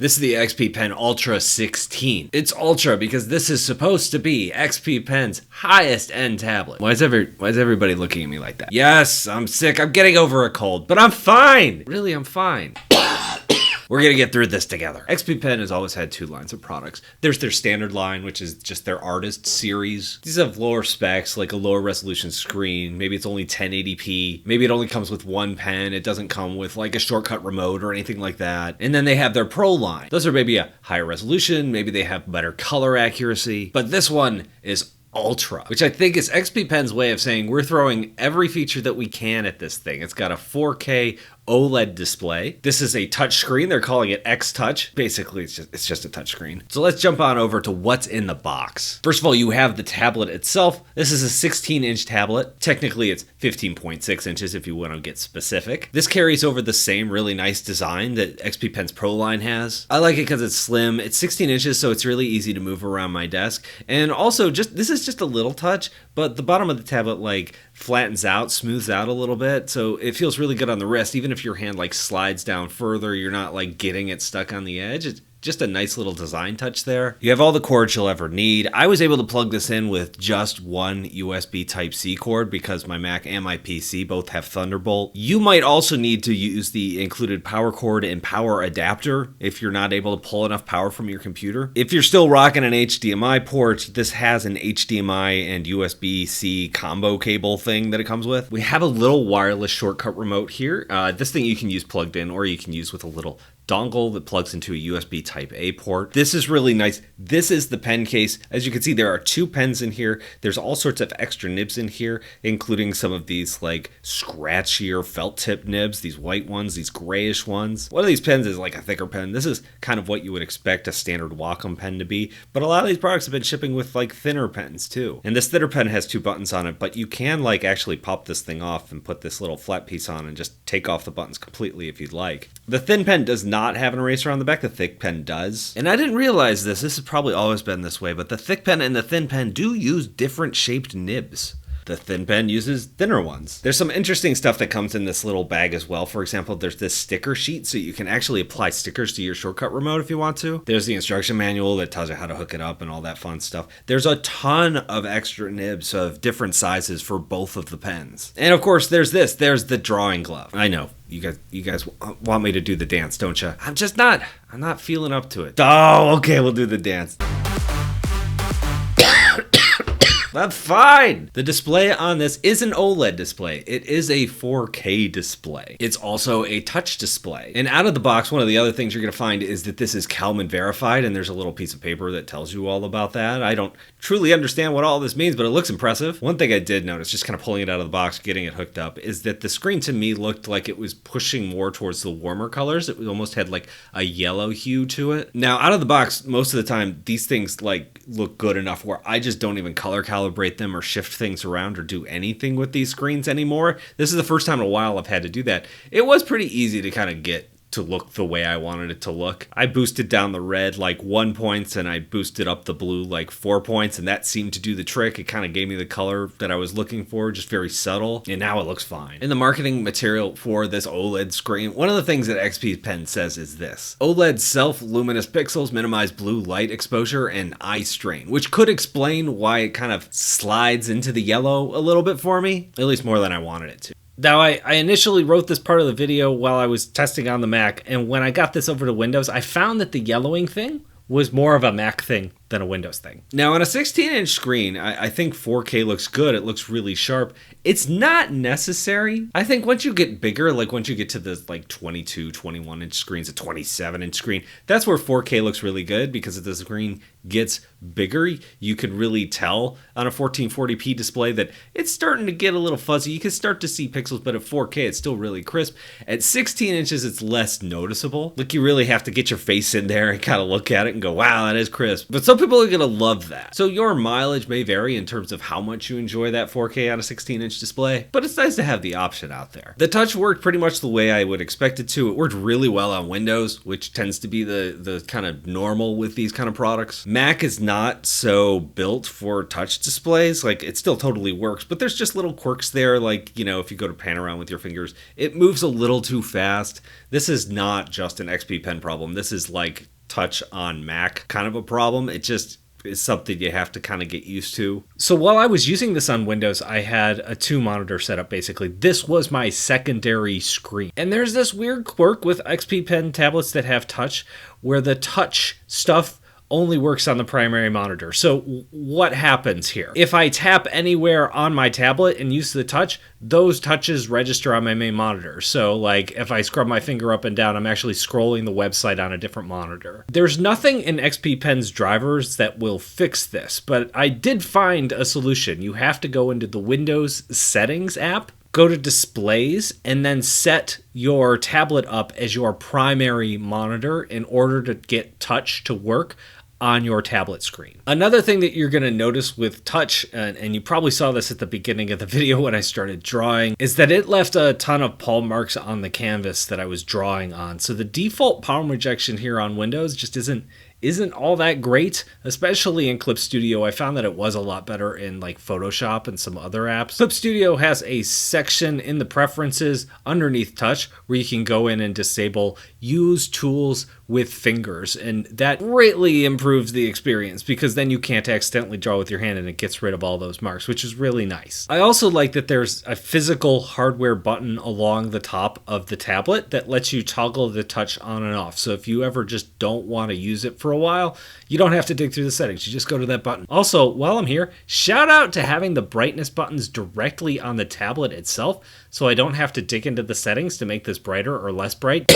This is the XP Pen Ultra 16. It's Ultra because this is supposed to be XP Pen's highest end tablet. Why is everybody looking at me like that? Yes, I'm sick. I'm getting over a cold, but I'm fine. Really, I'm fine. We're gonna get through this together. XP Pen has always had two lines of products. There's their standard line, which is just their artist series. These have lower specs, like a lower resolution screen. Maybe it's only 1080p. Maybe it only comes with one pen. It doesn't come with like a shortcut remote or anything like that. And then they have their Pro line. Those are maybe a higher resolution. Maybe they have better color accuracy. But this one is Ultra, which I think is XP Pen's way of saying we're throwing every feature that we can at this thing. It's got a 4K OLED display. This is a touch screen. They're calling it X Touch. Basically, it's just a touch screen. So let's jump on over to what's in the box. First of all, you have the tablet itself. This is a 16-inch tablet. Technically, it's 15.6 inches if you want to get specific. This carries over the same really nice design that XP Pen's Pro line has. I like it because it's slim. It's 16 inches, so it's really easy to move around my desk. And also, this is just a little touch, but the bottom of the tablet like flattens out, smooths out a little bit, so it feels really good on the wrist. Even if your hand like slides down further, you're not like getting it stuck on the edge. It's just a nice little design touch there. You have all the cords you'll ever need. I was able to plug this in with just one USB Type-C cord because my Mac and my PC both have Thunderbolt. You might also need to use the included power cord and power adapter if you're not able to pull enough power from your computer. If you're still rocking an HDMI port, this has an HDMI and USB-C combo cable thing that it comes with. We have a little wireless shortcut remote here. This thing you can use plugged in, or you can use with a little dongle that plugs into a USB Type-A port. This is really nice. This is the pen case. As you can see, there are two pens in here. There's all sorts of extra nibs in here, including some of these like scratchier felt tip nibs, these white ones, these grayish ones. One of these pens is like a thicker pen. This is kind of what you would expect a standard Wacom pen to be, but a lot of these products have been shipping with like thinner pens too. And this thinner pen has two buttons on it, but you can like actually pop this thing off and put this little flat piece on and just take off the buttons completely if you'd like. The thin pen does not have an eraser on the back. The thick pen does. And I didn't realize this. This has probably always been this way, but the thick pen and the thin pen do use different shaped nibs. The thin pen uses thinner ones. There's some interesting stuff that comes in this little bag as well. For example, there's this sticker sheet, so you can actually apply stickers to your shortcut remote if you want to. There's the instruction manual that tells you how to hook it up and all that fun stuff. There's a ton of extra nibs of different sizes for both of the pens. And of course, there's this. There's the drawing glove. I know. You guys want me to do the dance, don't you? I'm not feeling up to it. Oh, okay, we'll do the dance. I'm fine. The display on this is an OLED display. It is a 4K display. It's also a touch display. And out of the box, one of the other things you're going to find is that this is Kalman verified, and there's a little piece of paper that tells you all about that. I don't truly understand what all this means, but it looks impressive. One thing I did notice, just kind of pulling it out of the box, getting it hooked up, is that the screen to me looked like it was pushing more towards the warmer colors. It almost had like a yellow hue to it. Now, out of the box, most of the time, these things like look good enough where I just don't even color calibrate them or shift things around or do anything with these screens anymore. This is the first time in a while I've had to do that. It was pretty easy to kind of get to look the way I wanted it to look. I boosted down the red like 1 point and I boosted up the blue like 4 points, and that seemed to do the trick. It kind of gave me the color that I was looking for, just very subtle, and now it looks fine. In the marketing material for this OLED screen, one of the things that XP Pen says is this: OLED self-luminous pixels minimize blue light exposure and eye strain, which could explain why it kind of slides into the yellow a little bit for me, at least more than I wanted it to. Now, I initially wrote this part of the video while I was testing on the Mac, and when I got this over to Windows, I found that the yellowing thing was more of a Mac thing than a Windows thing. Now, on a 16-inch screen, I think 4K looks good. It looks really sharp. It's not necessary. I think once you get bigger, like once you get to the like 22, 21-inch screens, a 27-inch screen, that's where 4K looks really good, because if the screen gets bigger, you can really tell on a 1440p display that it's starting to get a little fuzzy. You can start to see pixels, but at 4K, it's still really crisp. At 16 inches, it's less noticeable. Like, you really have to get your face in there and kind of look at it and go, wow, that is crisp. But some Some people are going to love that. So your mileage may vary in terms of how much you enjoy that 4K on a 16-inch display, but it's nice to have the option out there. The touch worked pretty much the way I would expect it to. It worked really well on Windows, which tends to be the kind of normal with these kind of products. Mac is not so built for touch displays. Like, it still totally works, but there's just little quirks there. Like, you know, if you go to pan around with your fingers, it moves a little too fast. This is not just an XP Pen problem. This is like touch on Mac kind of a problem. It just is something you have to kind of get used to. So while I was using this on Windows, I had a 2-monitor setup basically. This was my secondary screen. And there's this weird quirk with XP Pen tablets that have touch where the touch stuff only works on the primary monitor. So what happens here? If I tap anywhere on my tablet and use the touch, those touches register on my main monitor. So like if I scrub my finger up and down, I'm actually scrolling the website on a different monitor. There's nothing in XP Pen's drivers that will fix this, but I did find a solution. You have to go into the Windows Settings app, go to Displays, and then set your tablet up as your primary monitor in order to get touch to work on your tablet screen. Another thing that you're going to notice with touch, and you probably saw this at the beginning of the video when I started drawing, is that it left a ton of palm marks on the canvas that I was drawing on. So the default palm rejection here on Windows just isn't all that great, especially in Clip Studio. I found that it was a lot better in like Photoshop and some other apps. Clip Studio has a section in the preferences underneath touch where you can go in and disable use tools with fingers, and that greatly improves the experience because then you can't accidentally draw with your hand and it gets rid of all those marks, which is really nice. I also like that there's a physical hardware button along the top of the tablet that lets you toggle the touch on and off. So if you ever just don't want to use it for a while, you don't have to dig through the settings. You just go to that button. Also, while I'm here, shout out to having the brightness buttons directly on the tablet itself, so I don't have to dig into the settings to make this brighter or less bright.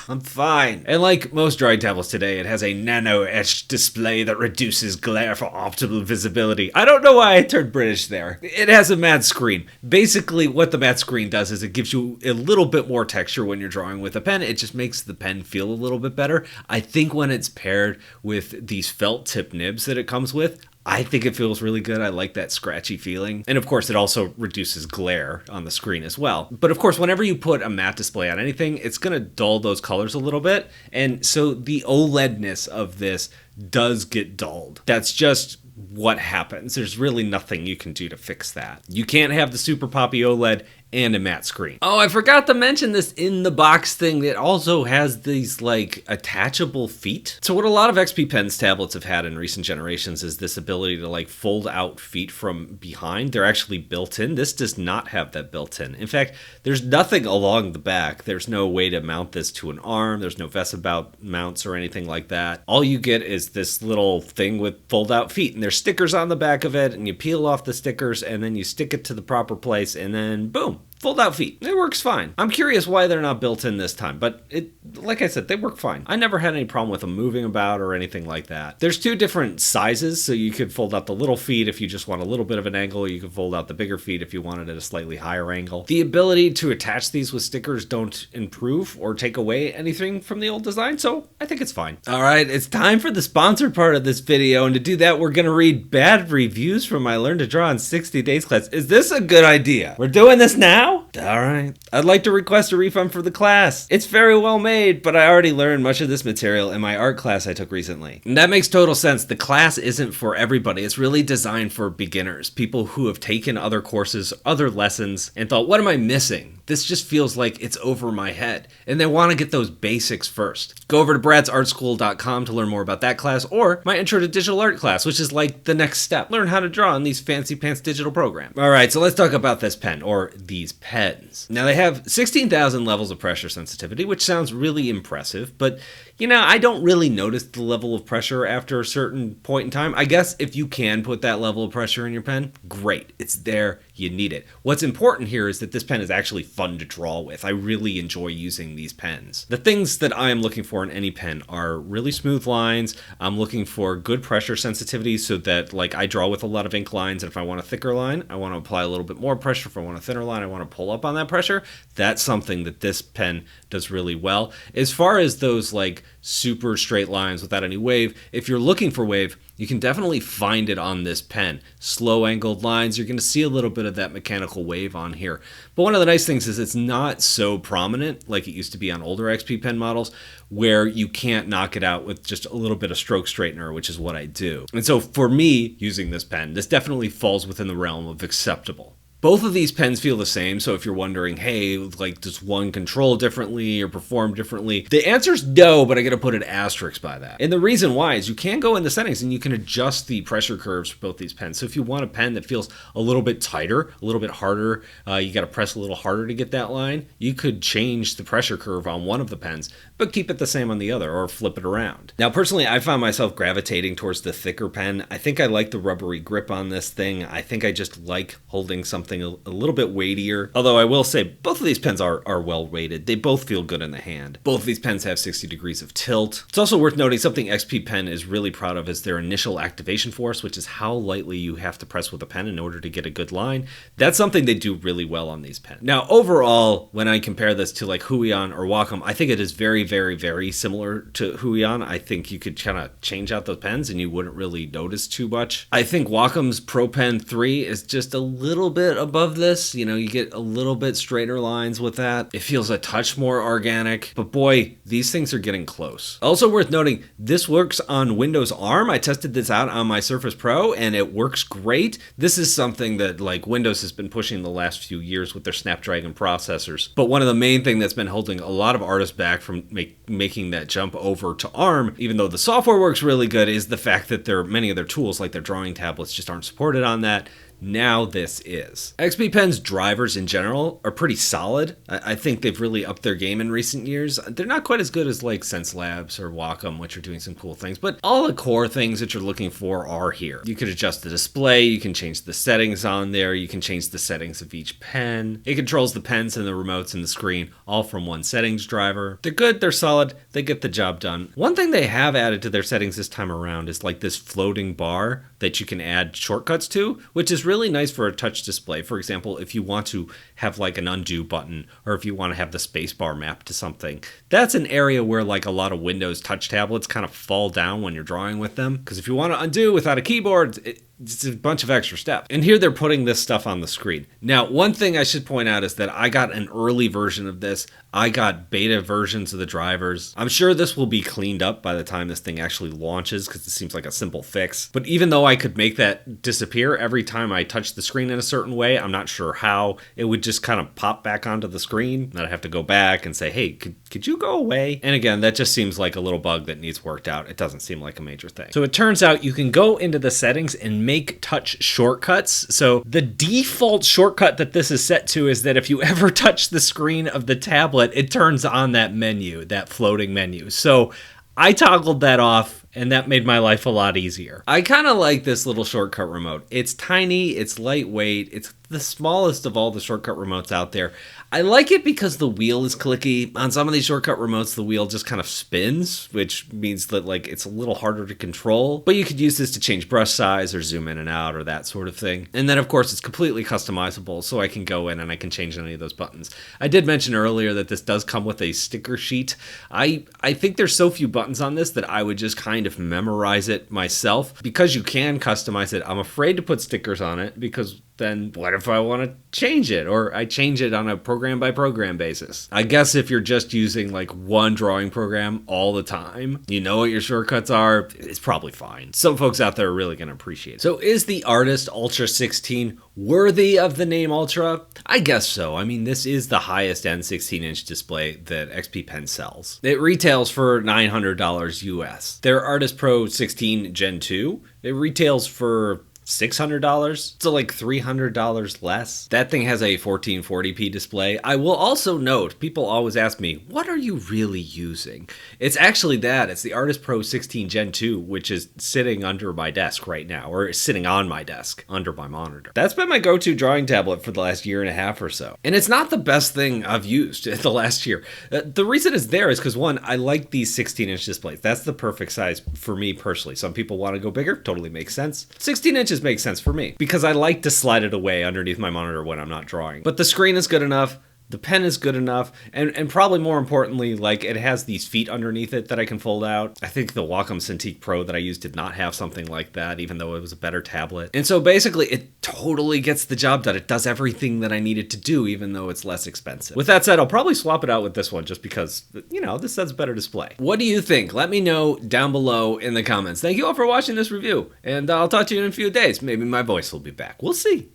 I'm fine. And like most drawing tablets today, it has a nano-etched display that reduces glare for optimal visibility. I don't know why I turned British there. It has a matte screen. Basically, what the matte screen does is it gives you a little bit more texture when you're drawing with a pen. It just makes the pen feel a little bit better. I think when it's paired with these felt tip nibs that it comes with, I think it feels really good. I like that scratchy feeling. And of course, it also reduces glare on the screen as well. But of course, whenever you put a matte display on anything, it's going to dull those colors a little bit. And so the OLEDness of this does get dulled. That's just what happens. There's really nothing you can do to fix that. You can't have the super poppy OLED and a matte screen. Oh, I forgot to mention this in the box thing that also has these like attachable feet. So what a lot of XP Pen's tablets have had in recent generations is this ability to like fold out feet from behind. They're actually built in. This does not have that built in. In fact, there's nothing along the back. There's no way to mount this to an arm. There's no VESA mounts or anything like that. All you get is this little thing with fold out feet, and there's stickers on the back of it, and you peel off the stickers and then you stick it to the proper place, and then boom, fold out feet. It works fine. I'm curious why they're not built in this time, but like I said, they work fine. I never had any problem with them moving about or anything like that. There's two different sizes, so you could fold out the little feet if you just want a little bit of an angle. You could fold out the bigger feet if you wanted at a slightly higher angle. The ability to attach these with stickers don't improve or take away anything from the old design, so I think it's fine. All right, it's time for the sponsored part of this video, and to do that, we're gonna read bad reviews from my Learn to Draw in 60 Days class. Is this a good idea? We're doing this now? Alright. I'd like to request a refund for the class. It's very well made, but I already learned much of this material in my art class I took recently. And that makes total sense. The class isn't for everybody. It's really designed for beginners, people who have taken other courses, other lessons, and thought, what am I missing? This just feels like it's over my head. And they want to get those basics first. Go over to bradsartschool.com to learn more about that class, or my Intro to Digital Art class, which is like the next step. Learn how to draw in these fancy pants digital programs. Alright, so let's talk about this pen, or these pens. Now they have 16,000 levels of pressure sensitivity, which sounds really impressive, but you know, I don't really notice the level of pressure after a certain point in time. I guess if you can put that level of pressure in your pen, great. It's there. You need it. What's important here is that this pen is actually fun to draw with. I really enjoy using these pens. The things that I am looking for in any pen are really smooth lines. I'm looking for good pressure sensitivity so that like I draw with a lot of ink lines, and if I want a thicker line, I want to apply a little bit more pressure. If I want a thinner line, I want to pull up on that pressure. That's something that this pen does really well. As far as those like like super straight lines without any wave. If you're looking for wave, you can definitely find it on this pen. Slow angled lines, you're going to see a little bit of that mechanical wave on here. But one of the nice things is it's not so prominent like it used to be on older XP pen models, where you can't knock it out with just a little bit of stroke straightener, which is what I do. And so for me, using this pen, this definitely falls within the realm of acceptable. Both of these pens feel the same, so if you're wondering, hey, like, does one control differently or perform differently? The answer is no, but I gotta put an asterisk by that. And the reason why is you can go in the settings and you can adjust the pressure curves for both these pens. So if you want a pen that feels a little bit tighter, a little bit harder, you gotta press a little harder to get that line, you could change the pressure curve on one of the pens, but keep it the same on the other, or flip it around. Now, personally, I found myself gravitating towards the thicker pen. I think I like the rubbery grip on this thing. I think I just like holding something a little bit weightier. Although I will say both of these pens are well weighted. They both feel good in the hand. Both of these pens have 60 degrees of tilt. It's also worth noting something XP Pen is really proud of is their initial activation force, which is how lightly you have to press with a pen in order to get a good line. That's something they do really well on these pens. Now, overall, when I compare this to like Huion or Wacom, I think it is very, very, very similar to Huion. I think you could kind of change out those pens and you wouldn't really notice too much. I think Wacom's Pro Pen 3 is just a little bit above this. You know, you get a little bit straighter lines with that. It feels a touch more organic, but boy, these things are getting close. Also worth noting, this works on Windows ARM. I tested this out on my Surface Pro and it works great. This is something that like Windows has been pushing the last few years with their Snapdragon processors. But one of the main things that's been holding a lot of artists back from making that jump over to ARM, even though the software works really good, is the fact that many of their tools, like their drawing tablets, just aren't supported on that. Now this is. XP Pen's drivers in general are pretty solid. I think they've really upped their game in recent years. They're not quite as good as like Sense Labs or Wacom, which are doing some cool things, but all the core things that you're looking for are here. You could adjust the display, you can change the settings on there, you can change the settings of each pen. It controls the pens and the remotes and the screen all from one settings driver. They're good, they're solid, they get the job done. One thing they have added to their settings this time around is like this floating bar that you can add shortcuts to, which is really nice for a touch display. For example, if you want to have like an undo button, or if you want to have the space bar mapped to something, that's an area where like a lot of Windows touch tablets kind of fall down when you're drawing with them. Because if you want to undo without a keyboard, it's a bunch of extra steps. And here they're putting this stuff on the screen. Now, one thing I should point out is that I got an early version of this. I got beta versions of the drivers. I'm sure this will be cleaned up by the time this thing actually launches because it seems like a simple fix. But even though I could make that disappear every time I touched the screen in a certain way, I'm not sure how. It would just kind of pop back onto the screen. Then I'd have to go back and say, hey, could you go away? And again, that just seems like a little bug that needs worked out. It doesn't seem like a major thing. So it turns out you can go into the settings and make touch shortcuts. So the default shortcut that this is set to is that if you ever touch the screen of the tablet, it turns on that menu, that floating menu. So I toggled that off and that made my life a lot easier. I kind of like this little shortcut remote. It's tiny, it's lightweight, it's the smallest of all the shortcut remotes out there. I like it because the wheel is clicky. On some of these shortcut remotes, the wheel just kind of spins, which means that like it's a little harder to control. But you could use this to change brush size or zoom in and out or that sort of thing. And then of course it's completely customizable, so I can go in and I can change any of those buttons. I did mention earlier that this does come with a sticker sheet. I think there's so few buttons on this that I would just kind of memorize it myself. Because you can customize it, I'm afraid to put stickers on it because then what if I want to change it, or I change it on a program by program basis? I guess if you're just using like one drawing program all the time, you know what your shortcuts are, it's probably fine. Some folks out there are really going to appreciate it. So is the Artist Ultra 16 worthy of the name Ultra? I guess so. I mean, this is the highest end 16-inch display that XP Pen sells. It retails for $900 US. Their Artist Pro 16 Gen 2, it retails for $600, so like $300 less. That thing has a 1440p display. I will also note, people always ask me, what are you really using? It's actually that. It's the Artist Pro 16 Gen 2, which is sitting under my desk right now, or sitting on my desk under my monitor. That's been my go-to drawing tablet for the last year and a half or so. And it's not the best thing I've used in the last year. The reason it's there is because, one, I like these 16-inch displays. That's the perfect size for me personally. Some people want to go bigger, totally makes sense. 16 inches makes sense for me because I like to slide it away underneath my monitor when I'm not drawing. But the screen is good enough. The pen is good enough, and probably more importantly, like, it has these feet underneath it that I can fold out. I think the Wacom Cintiq Pro that I used did not have something like that, even though it was a better tablet. And so basically, it totally gets the job done. It does everything that I need it to do, even though it's less expensive. With that said, I'll probably swap it out with this one just because, you know, this has better display. What do you think? Let me know down below in the comments. Thank you all for watching this review, and I'll talk to you in a few days. Maybe my voice will be back. We'll see.